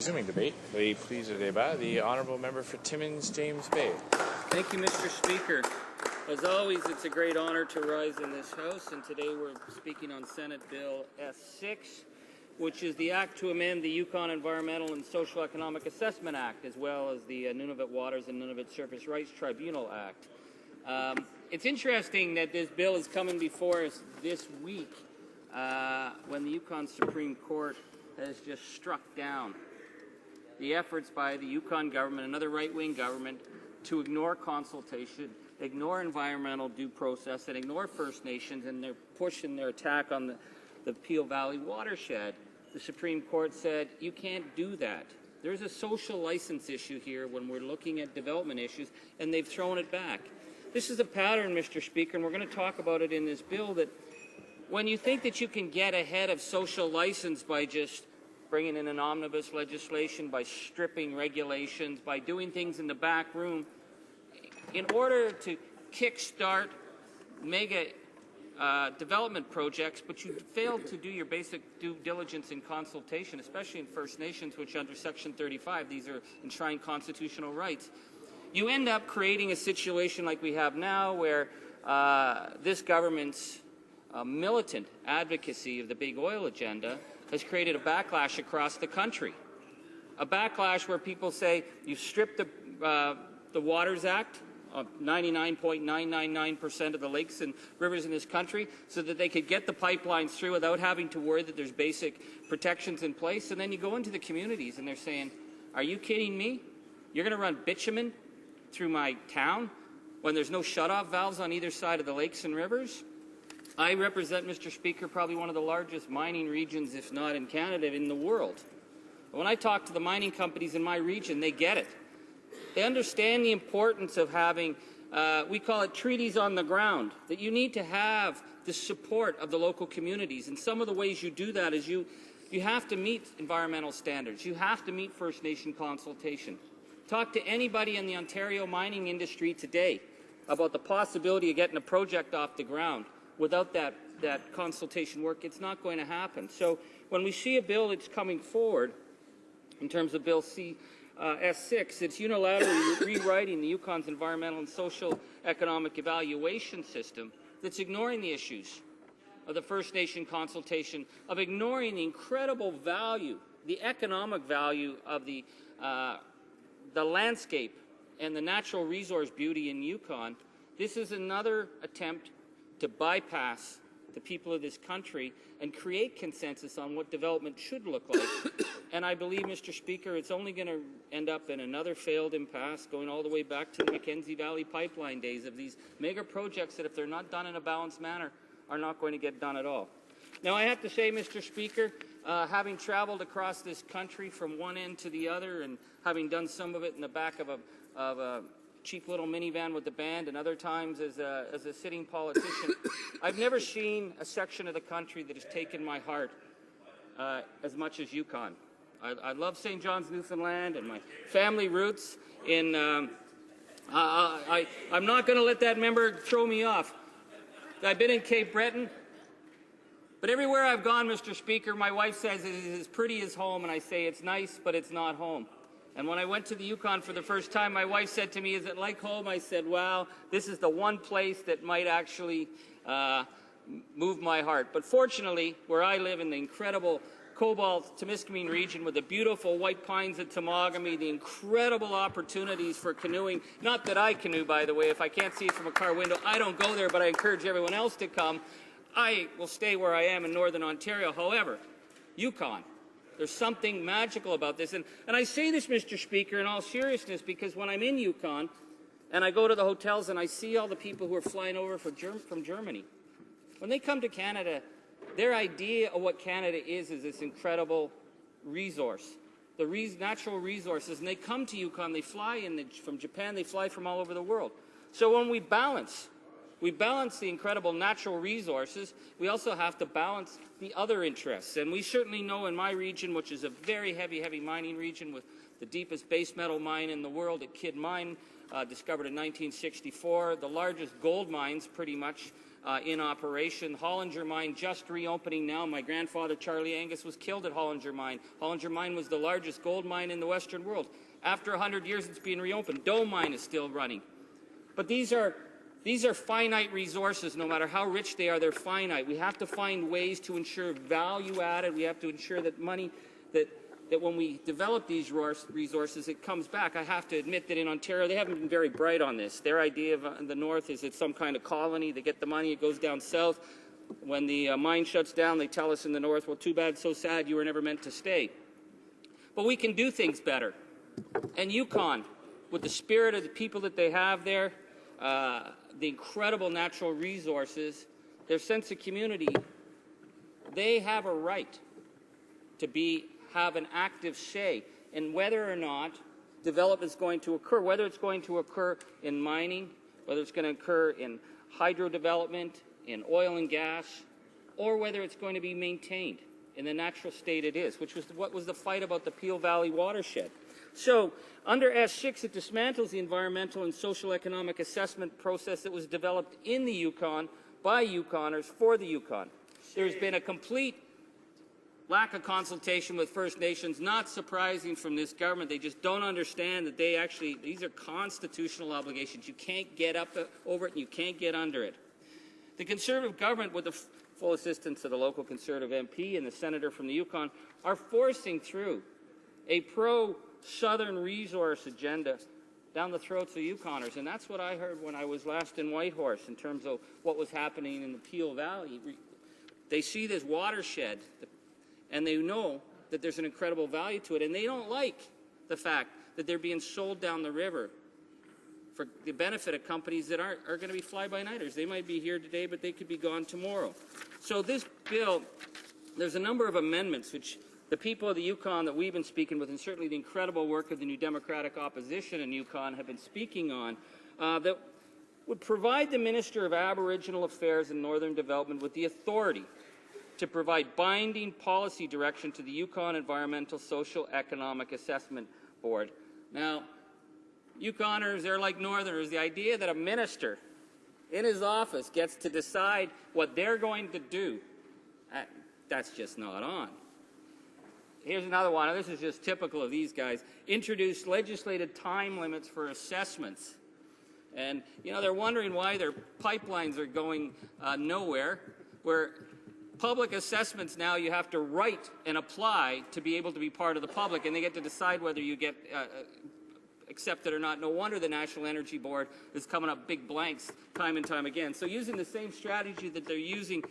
Resuming debate, the pleas of débat, the honourable member for Timmins-James Bay. Thank you, Mr. Speaker. As always, it's a great honour to rise in this House, and today we're speaking on Senate Bill S-6, which is the act to amend the Yukon Environmental and Social Economic Assessment Act, as well as the Nunavut Waters and Nunavut Surface Rights Tribunal Act. It's interesting that this bill is coming before us this week when the Yukon Supreme Court has just struck down the efforts by the Yukon government, another right-wing government, to ignore consultation, ignore environmental due process, and ignore First Nations, and they're pushing their attack on the Peel Valley watershed. The Supreme Court said, you can't do that. There's a social license issue here when we're looking at development issues, and they've thrown it back. This is a pattern, Mr. Speaker, and we're going to talk about it in this bill, that when you think that you can get ahead of social license by just bringing in an omnibus legislation, by stripping regulations, by doing things in the back room, in order to kickstart mega development projects, but you failed to do your basic due diligence in consultation, especially in First Nations, which under Section 35, these are enshrined constitutional rights. You end up creating a situation like we have now where this government's militant advocacy of the big oil agenda has created a backlash across the country. A backlash where people say, you stripped the Waters Act of 99.999% of the lakes and rivers in this country so that they could get the pipelines through without having to worry that there's basic protections in place. And then you go into the communities and they're saying, are you kidding me? You're going to run bitumen through my town when there's no shut-off valves on either side of the lakes and rivers? I represent, Mr. Speaker, probably one of the largest mining regions, if not in Canada, in the world. When I talk to the mining companies in my region, they get it. They understand the importance of having, we call it treaties on the ground, that you need to have the support of the local communities. And some of the ways you do that is you have to meet environmental standards. You have to meet First Nation consultation. Talk to anybody in the Ontario mining industry today about the possibility of getting a project off the ground. Without that consultation work, it's not going to happen. So when we see a bill that's coming forward, in terms of Bill S-6, it's unilaterally rewriting the Yukon's environmental and social economic evaluation system that's ignoring the issues of the First Nation consultation, of ignoring the incredible value, the economic value of the landscape and the natural resource beauty in Yukon. This is another attempt to bypass the people of this country and create consensus on what development should look like. And I believe, Mr. Speaker, it's only going to end up in another failed impasse, going all the way back to the Mackenzie Valley pipeline days of these mega projects that, if they're not done in a balanced manner, are not going to get done at all. Now, I have to say, Mr. Speaker, having traveled across this country from one end to the other and having done some of it in the back of a cheap little minivan with the band, and other times as a sitting politician, I've never seen a section of the country that has taken my heart as much as Yukon. I love St. John's, Newfoundland, and my family roots in. I'm not going to let that member throw me off. I've been in Cape Breton, but everywhere I've gone, Mr. Speaker, my wife says it is as pretty as home, and I say it's nice, but it's not home. And when I went to the Yukon for the first time, my wife said to me, is it like home? I said, wow, this is the one place that might actually move my heart. But fortunately, where I live in the incredible Cobalt-Timiskaming region with the beautiful white pines at Temagami, the incredible opportunities for canoeing, not that I canoe, by the way, if I can't see it from a car window, I don't go there, but I encourage everyone else to come. I will stay where I am in Northern Ontario. However, Yukon, there's something magical about this. And I say this, Mr. Speaker, in all seriousness, because when I'm in Yukon and I go to the hotels and I see all the people who are flying over from Germany, when they come to Canada, their idea of what Canada is this incredible resource, the natural resources. And they come to Yukon, they fly from Japan, they fly from all over the world. So when we balance the incredible natural resources, we also have to balance the other interests. And we certainly know in my region, which is a very heavy mining region with the deepest base metal mine in the world at Kidd Mine, discovered in 1964, the largest gold mines pretty much in operation. Hollinger Mine just reopening now. My grandfather, Charlie Angus, was killed at Hollinger Mine. Hollinger Mine was the largest gold mine in the Western world. After 100 years, it's being reopened. Doe Mine is still running. But these are finite resources. No matter how rich they are, they're finite. We have to find ways to ensure value added. We have to ensure that money, that when we develop these resources, it comes back. I have to admit that in Ontario, they haven't been very bright on this. Their idea of the North is it's some kind of colony. They get the money, it goes down south. When the mine shuts down, they tell us in the North, well, too bad, so sad, you were never meant to stay. But we can do things better. And Yukon, with the spirit of the people that they have there, the incredible natural resources, their sense of community, they have a right to have an active say in whether or not development is going to occur, whether it's going to occur in mining, whether it's going to occur in hydro development, in oil and gas, or whether it's going to be maintained in the natural state it is, which was what was the fight about the Peel Valley watershed. So under S6, it dismantles the environmental and social economic assessment process that was developed in the Yukon by Yukoners for the Yukon. There's been a complete lack of consultation with First Nations, not surprising from this government. They just don't understand that these are constitutional obligations. You can't get up over it and you can't get under it. The Conservative government, with the full assistance of the local Conservative MP and the senator from the Yukon, are forcing through a pro-Southern resource agenda down the throats of Yukoners. And that's what I heard when I was last in Whitehorse in terms of what was happening in the Peel Valley. They see this watershed, and they know that there's an incredible value to it, and they don't like the fact that they're being sold down the river for the benefit of companies that are going to be fly-by-nighters. They might be here today, but they could be gone tomorrow. So this bill, there's a number of amendments which the people of the Yukon that we've been speaking with, and certainly the incredible work of the New Democratic Opposition in Yukon have been speaking on, that would provide the Minister of Aboriginal Affairs and Northern Development with the authority to provide binding policy direction to the Yukon Environmental Social Economic Assessment Board. Now, Yukoners, they're like Northerners. The idea that a minister in his office gets to decide what they're going to do, that's just not on. Here's another one. This is just typical of these guys. Introduce legislated time limits for assessments. And, you know, they're wondering why their pipelines are going nowhere, where public assessments now you have to write and apply to be able to be part of the public, and they get to decide whether you get accepted or not. No wonder the National Energy Board is coming up big blanks time and time again. So using the same strategy that they're using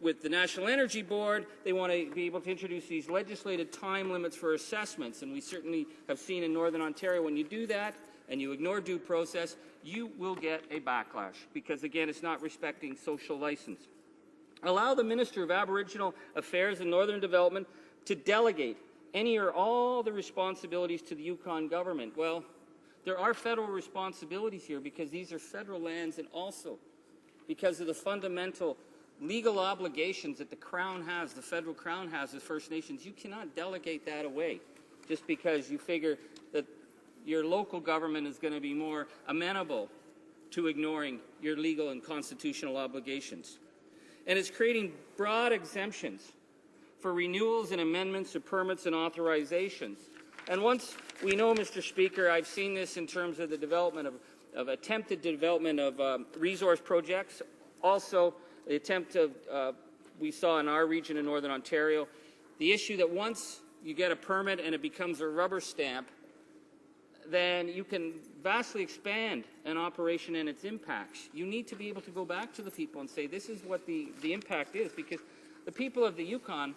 with the National Energy Board, they want to be able to introduce these legislated time limits for assessments, and we certainly have seen in Northern Ontario when you do that and you ignore due process, you will get a backlash because, again, it's not respecting social license. Allow the Minister of Aboriginal Affairs and Northern Development to delegate any or all the responsibilities to the Yukon government. Well, there are federal responsibilities here because these are federal lands, and also because of the fundamental legal obligations that the Crown has, the federal Crown has as First Nations. You cannot delegate that away just because you figure that your local government is going to be more amenable to ignoring your legal and constitutional obligations. And it's creating broad exemptions for renewals and amendments of permits and authorizations. And once we know, Mr. Speaker, I've seen this in terms of the development of attempted development of resource projects, also the attempt of, we saw in our region in Northern Ontario, the issue that once you get a permit and it becomes a rubber stamp, then you can vastly expand an operation and its impacts. You need to be able to go back to the people and say, this is what the impact is, because the people of the Yukon,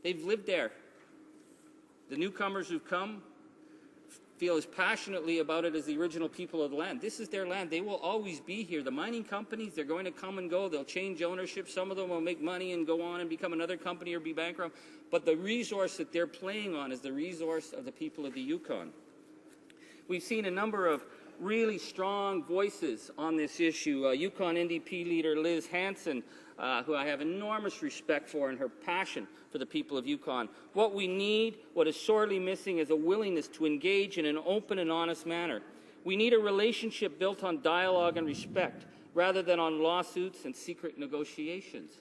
they've lived there. The newcomers who've come feel as passionately about it as the original people of the land. This is their land. They will always be here. The mining companies, they're going to come and go. They'll change ownership. Some of them will make money and go on and become another company or be bankrupt. But the resource that they're playing on is the resource of the people of the Yukon. We've seen a number of really strong voices on this issue. Yukon NDP leader Liz Hanson, who I have enormous respect for, and her passion for the people of Yukon. What we need, what is sorely missing, is a willingness to engage in an open and honest manner. We need a relationship built on dialogue and respect, rather than on lawsuits and secret negotiations,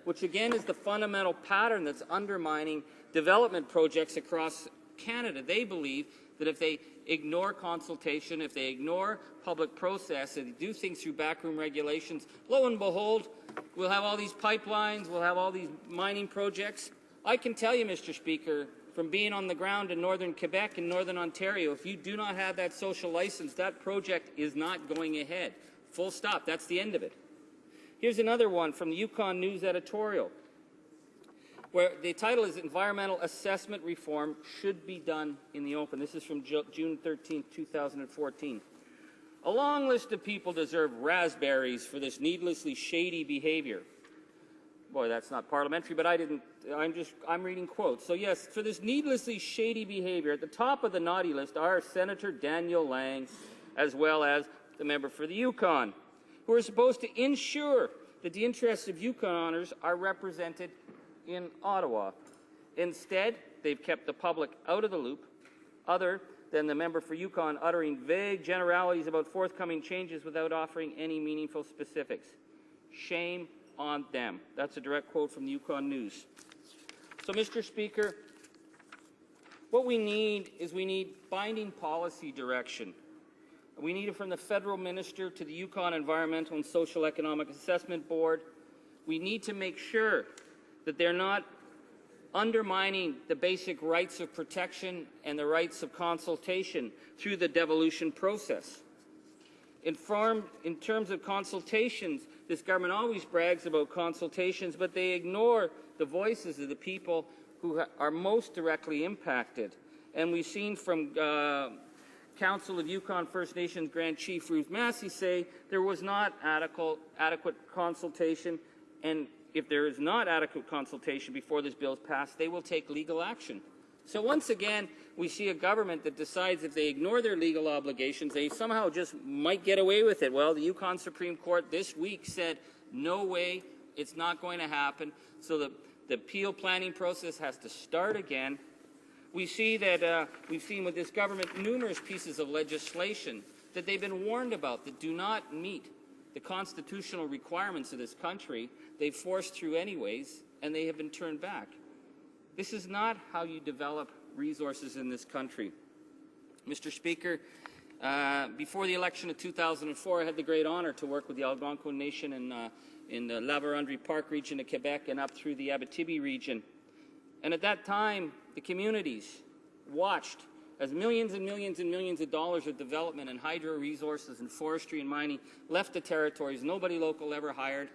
which again is the fundamental pattern that's undermining development projects across Canada. They believe that if they ignore consultation, if they ignore public process, and do things through backroom regulations, lo and behold, we'll have all these pipelines, we'll have all these mining projects. I can tell you, Mr. Speaker, from being on the ground in northern Quebec and northern Ontario, if you do not have that social license, that project is not going ahead. Full stop. That's the end of it. Here's another one from the Yukon News editorial, where the title is Environmental Assessment Reform Should Be Done in the Open. This is from June 13, 2014. A long list of people deserve raspberries for this needlessly shady behavior. Boy, that's not parliamentary, but I'm reading quotes. So yes, for this needlessly shady behavior, at the top of the naughty list are Senator Daniel Lang, as well as the member for the Yukon, who are supposed to ensure that the interests of Yukoners are represented in Ottawa. Instead, they've kept the public out of the loop, other than the member for Yukon uttering vague generalities about forthcoming changes without offering any meaningful specifics. Shame on them. That's a direct quote from the Yukon News. So, Mr. Speaker, what we need is binding policy direction. We need it from the federal minister to the Yukon Environmental and Social Economic Assessment Board. We need to make sure that they're not undermining the basic rights of protection and the rights of consultation through the devolution process. In terms of consultations, this government always brags about consultations, but they ignore the voices of the people who are most directly impacted. And we've seen from Council of Yukon First Nations Grand Chief Ruth Massey say there was not adequate consultation, and if there is not adequate consultation before this bill is passed, they will take legal action. So once again, we see a government that decides if they ignore their legal obligations, they somehow just might get away with it. Well, the Yukon Supreme Court this week said, no way, it's not going to happen. So the appeal planning process has to start again. We see that we've seen with this government numerous pieces of legislation that they've been warned about that do not meet the constitutional requirements of this country. They've forced through anyways, and they have been turned back. This is not how you develop resources in this country. Mr. Speaker, before the election of 2004, I had the great honor to work with the Algonquin Nation in the La Vérendrye Park region of Quebec and up through the Abitibi region. And at that time, the communities watched as millions and millions and millions of dollars of development in hydro resources and forestry and mining left the territories. Nobody local ever hired.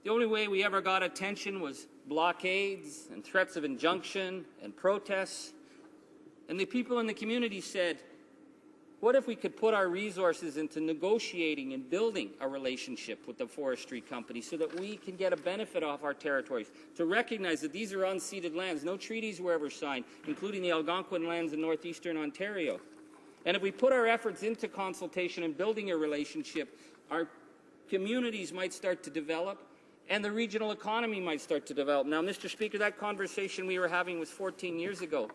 The only way we ever got attention was blockades and threats of injunction and protests. And the people in the community said, what if we could put our resources into negotiating and building a relationship with the forestry company so that we can get a benefit off our territories, to recognize that these are unceded lands. No treaties were ever signed, including the Algonquin lands in northeastern Ontario. And if we put our efforts into consultation and building a relationship, our communities might start to develop and the regional economy might start to develop. Now, Mr. Speaker, that conversation we were having was 14 years ago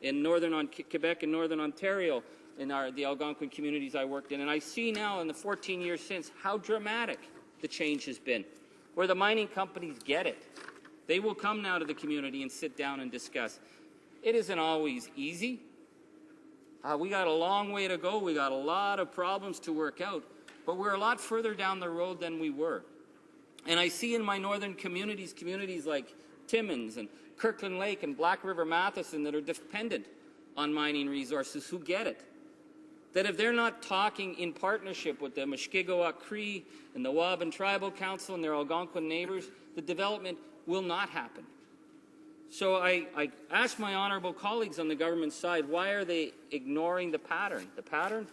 in northern Quebec and northern Ontario, in the Algonquin communities I worked in. And I see now in the 14 years since how dramatic the change has been, where the mining companies get it. They will come now to the community and sit down and discuss. It isn't always easy. We got a long way to go. We got a lot of problems to work out, but we're a lot further down the road than we were. And I see in my northern communities like Timmins and Kirkland Lake and Black River Matheson that are dependent on mining resources who get it. That if they're not talking in partnership with the Mushkegowuk Cree and the Waban Tribal Council and their Algonquin neighbours, the development will not happen. So I ask my honourable colleagues on the government side, why are they ignoring the pattern? The pattern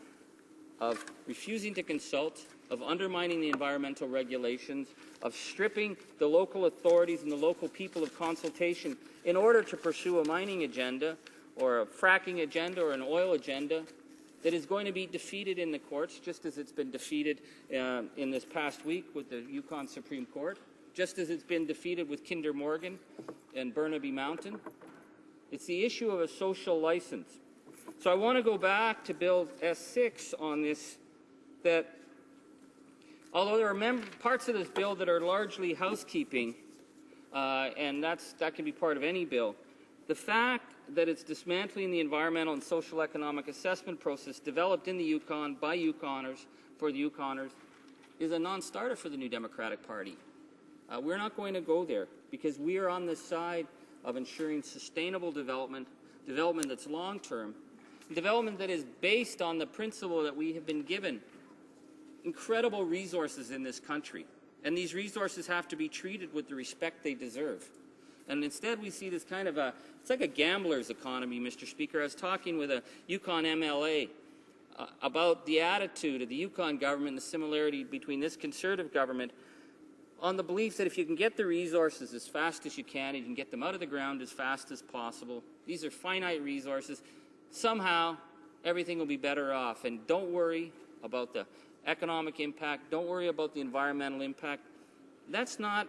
of refusing to consult, of undermining the environmental regulations, of stripping the local authorities and the local people of consultation in order to pursue a mining agenda or a fracking agenda or an oil agenda that is going to be defeated in the courts, just as it's been defeated in this past week with the Yukon Supreme Court, just as it's been defeated with Kinder Morgan and Burnaby Mountain. It's the issue of a social license. So I want to go back to Bill S-6 on this, that Although there are parts of this bill that are largely housekeeping, and that can be part of any bill, the fact that it's dismantling the environmental and social economic assessment process developed in the Yukon by Yukoners for the Yukoners is a non-starter for the New Democratic Party. We're not going to go there because we are on the side of ensuring sustainable development, development that's long-term, development that is based on the principle that we have been given incredible resources in this country, and these resources have to be treated with the respect they deserve. And instead we see this kind of it's like a gambler's economy, Mr. Speaker. I was talking with a Yukon MLA about the attitude of the Yukon government and the similarity between this Conservative government on the belief that if you can get the resources as fast as you can get them out of the ground as fast as possible, these are finite resources, somehow everything will be better off. And don't worry about the economic impact, don't worry about the environmental impact. That's not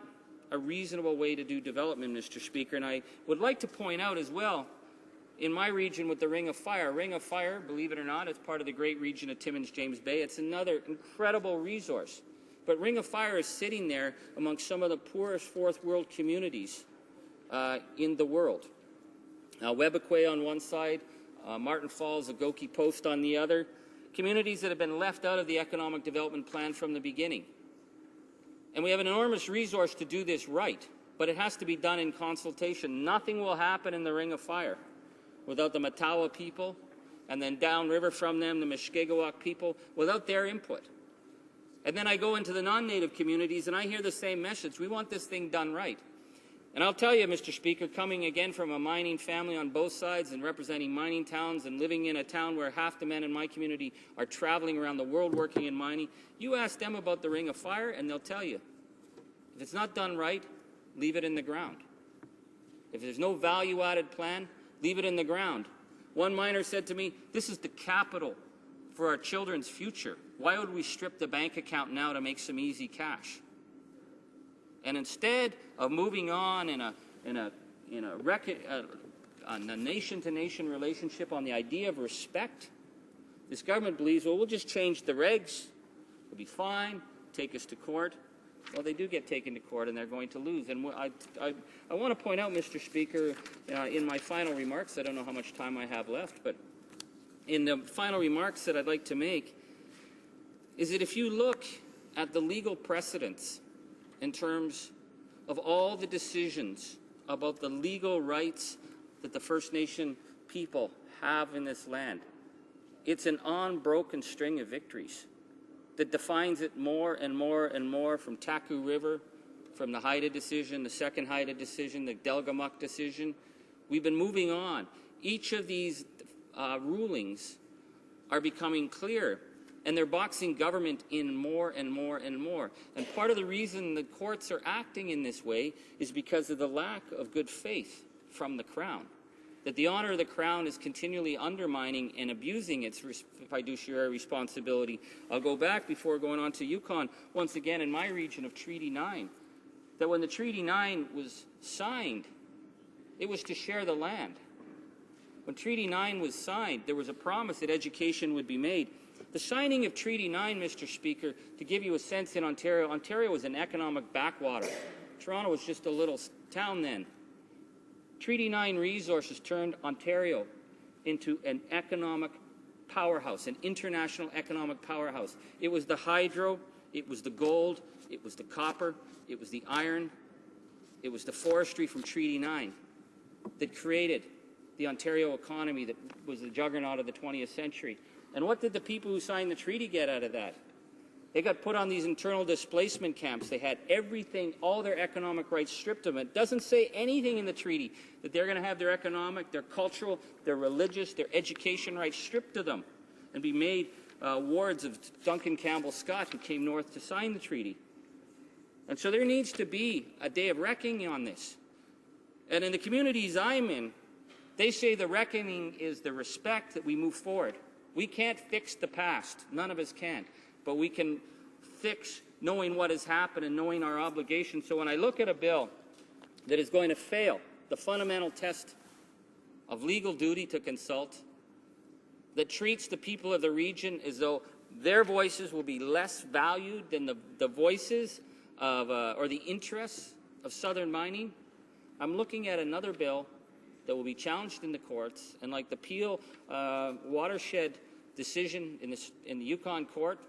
a reasonable way to do development, Mr. Speaker. And I would like to point out as well, in my region with the Ring of Fire, believe it or not, it's part of the great region of Timmins-James Bay. It's another incredible resource. But Ring of Fire is sitting there amongst some of the poorest fourth world communities in the world. Webequie on one side, Martin Falls, Agoki Post on the other. Communities that have been left out of the economic development plan from the beginning. And we have an enormous resource to do this right, but it has to be done in consultation. Nothing will happen in the Ring of Fire without the Matawa people, and then downriver from them, the Mushkegowuk people, without their input. And then I go into the non-native communities and I hear the same message. We want this thing done right. And I'll tell you, Mr. Speaker, coming again from a mining family on both sides and representing mining towns and living in a town where half the men in my community are traveling around the world working in mining, you ask them about the Ring of Fire and they'll tell you, if it's not done right, leave it in the ground. If there's no value-added plan, leave it in the ground. One miner said to me, this is the capital for our children's future. Why would we strip the bank account now to make some easy cash? And instead of moving on in a nation-to-nation relationship on the idea of respect, this government believes, well, we'll just change the regs, it'll be fine, take us to court. Well, they do get taken to court, and they're going to lose. And I want to point out, Mr. Speaker, in my final remarks, I don't know how much time I have left, but in the final remarks that I'd like to make, is that if you look at the legal precedents in terms of all the decisions about the legal rights that the First Nation people have in this land, it's an unbroken string of victories that defines it more and more and more, from Taku River, from the Haida decision, the second Haida decision, the Delgamuuk decision. We've been moving on. Each of these rulings are becoming clear, and they're boxing government in more and more and more. And part of the reason the courts are acting in this way is because of the lack of good faith from the Crown, that the honour of the Crown is continually undermining and abusing its fiduciary responsibility. I'll go back before going on to Yukon, once again in my region of Treaty 9, that when the Treaty 9 was signed, it was to share the land. When Treaty 9 was signed, there was a promise that education would be made. The signing of Treaty 9, Mr. Speaker, to give you a sense, in Ontario, Ontario was an economic backwater. Toronto was just a little town then. Treaty 9 resources turned Ontario into an economic powerhouse, an international economic powerhouse. It was the hydro, it was the gold, it was the copper, it was the iron, it was the forestry from Treaty 9 that created the Ontario economy that was the juggernaut of the 20th century. And what did the people who signed the treaty get out of that? They got put on these internal displacement camps. They had everything, all their economic rights stripped of them. It doesn't say anything in the treaty that they're going to have their economic, their cultural, their religious, their education rights stripped of them and be made wards of Duncan Campbell Scott, who came north to sign the treaty. And so there needs to be a day of reckoning on this. And in the communities I'm in, they say the reckoning is the respect that we move forward. We can't fix the past. None of us can. But we can fix knowing what has happened and knowing our obligations. So when I look at a bill that is going to fail the fundamental test of legal duty to consult, that treats the people of the region as though their voices will be less valued than the voices of, or the interests of Southern mining. I'm looking at another bill that will be challenged in the courts, and like the Peel watershed decision in the Yukon court,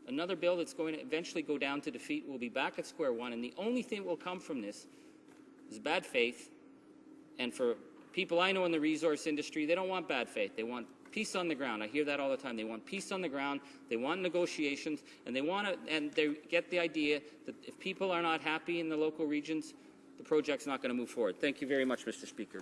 another bill that's going to eventually go down to defeat will be back at square one, and the only thing that will come from this is bad faith. And for people I know in the resource industry, they don't want bad faith. They want peace on the ground. I hear that all the time. They want peace on the ground. They want negotiations, and they get the idea that if people are not happy in the local regions, the project's not going to move forward. Thank you very much, Mr. Speaker.